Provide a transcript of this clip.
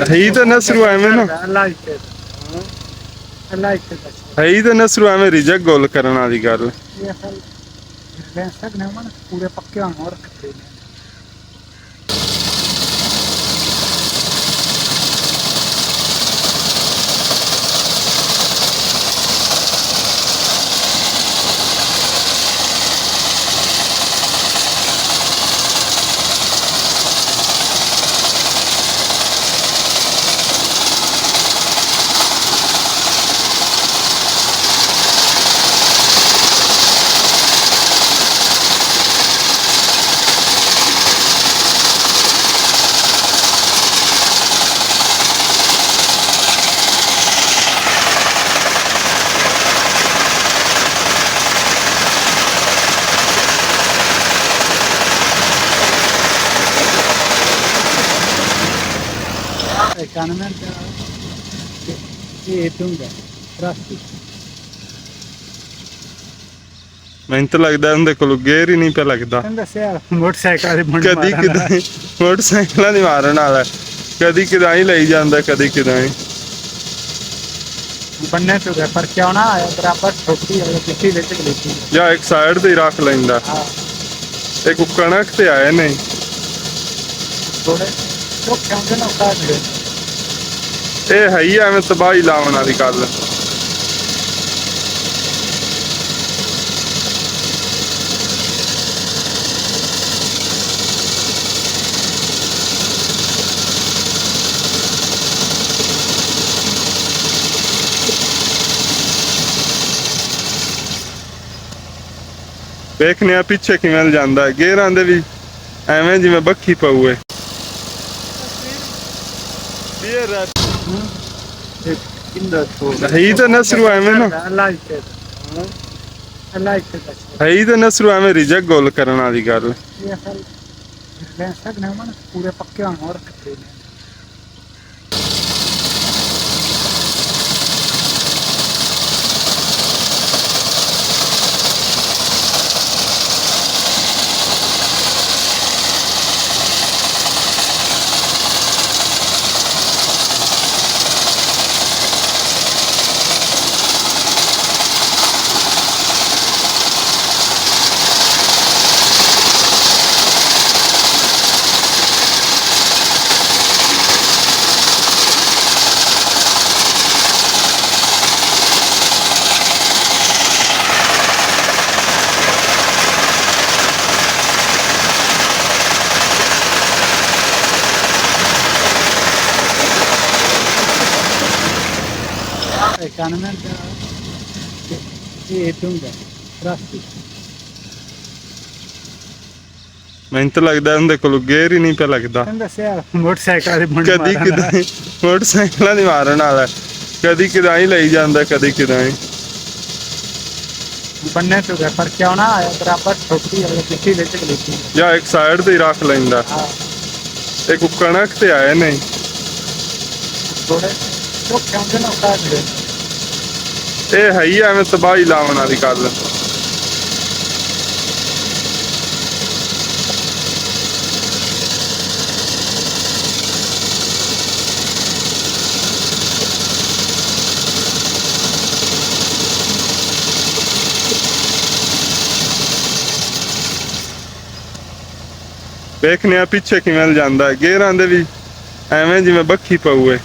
هي ده نصر وعمنا هي ده نصر وعمل رجع ਗੋਲ ਕਰਨ ਵਾਲੀ ਗੱਲ ਪੂਰੇ ਪੱਕੇ ਹੋਣ ਹੋਰ ਰੱਖਦੇ ਨੇ ਮੈਨੂੰ ਤਾਂ ਲੱਗਦਾ ਉਹਦੇ ਕੋਲ ਗੇਅਰ ਹੀ ਨਹੀਂ ਪਿਆ ਲੱਗਦਾ ਮੋਟਰਸਾਈਕਲ ਕਦੀ ਕਿਦਾਂ ਮੋਟਰਸਾਈਕਲਾਂ ਦੀ ਮਾਰਨ ਵਾਲਾ ਕਦੀ ਕਿਦਾਂ ਹੀ ਲਈ ਜਾਂਦਾ ਕਦੀ ਕਿਦਾਂ ਹੀ ਬੰਨੇ ਤੋਂ ਪਰ ਕਿਉਂ ਨਾ ਆਇਆ ਬਰਾਬਰ ਛੋਟੀ ਵਾਲੀ ਕਿੱਥੇ ਵਿੱਚ ਗਲੀਤੀ ਜਾਂ ਇੱਕ ਸਾਈਡ ਤੇ ਹੀ ਰੱਖ ਲੈਂਦਾ ਇੱਕ ਕਣਕ ਤੇ ਆਏ ਨੇ ਥੋੜੇ ਉਹ ਕਹਿੰਦੇ ਨਾ ਕਾਟ ਇਹ ਹੈ ਹੀ ਐਵੇਂ ਤਬਾਹੀ ਲਾਉਣ ਵਾਲੀ ਗੱਲ ਵੇਖਨੇ ਆ ਪਿੱਛੇ ਕਿਵੇਂ ਜਾਂਦਾ ਗੇਅਰਾਂ ਦੇ ਵੀ ਐਵੇਂ ਜਿਵੇਂ ਬੱਖੀ ਪਊਏ هي ده نصر وعمنا هي ده نصر وعمل رجع ਗੋਲ ਕਰਨ ਵਾਲੀ ਗੱਲ ਪੂਰੇ ਪੱਕੇ ਹੋਣ ਹੋਰ ਰੱਖਦੇ ਨੇ ਮੈਨੂੰ ਤਾਂ ਲੱਗਦਾ ਉਹਦੇ ਕੋਲ ਗੇਅਰ ਹੀ ਨਹੀਂ ਪਿਆ ਲੱਗਦਾ ਮੋਟਰਸਾਈਕਲ ਕਦੀ ਕਿਦਾਂ ਮੋਟਰਸਾਈਕਲਾਂ ਦੀ ਮਾਰਨ ਵਾਲਾ ਕਦੀ ਕਿਦਾਂ ਹੀ ਲਈ ਜਾਂਦਾ ਕਦੀ ਕਿਦਾਂ ਹੀ ਬੰਨੇ ਤੋਂ ਪਰ ਕਿਉਂ ਨਾ ਆਇਆ ਬਰਾਬਰ ਛੋਟੀ ਵਾਲੀ ਕਿੱਥੇ ਵਿੱਚ ਗਲੀਤੀ ਜਾਂ ਇੱਕ ਸਾਈਡ ਤੇ ਹੀ ਰੱਖ ਲੈਂਦਾ ਇੱਕ ਕਣਕ ਤੇ ਆਏ ਨੇ ਥੋੜੇ ਉਹ ਕਹਿੰਦੇ ਨਾ ਕਾਟ ਇਹ ਹੈ ਹੀ ਐਵੇਂ ਤਬਾਹੀ ਲਾਉਣ ਵਾਲੀ ਗੱਲ ਵੇਖਨੇ ਆ ਪਿੱਛੇ ਕਿਵੇਂ ਜਾਂਦਾ ਗੇਅਰਾਂ ਦੇ ਵੀ ਐਵੇਂ ਜਿਵੇਂ ਬੱਖੀ ਪਊਏ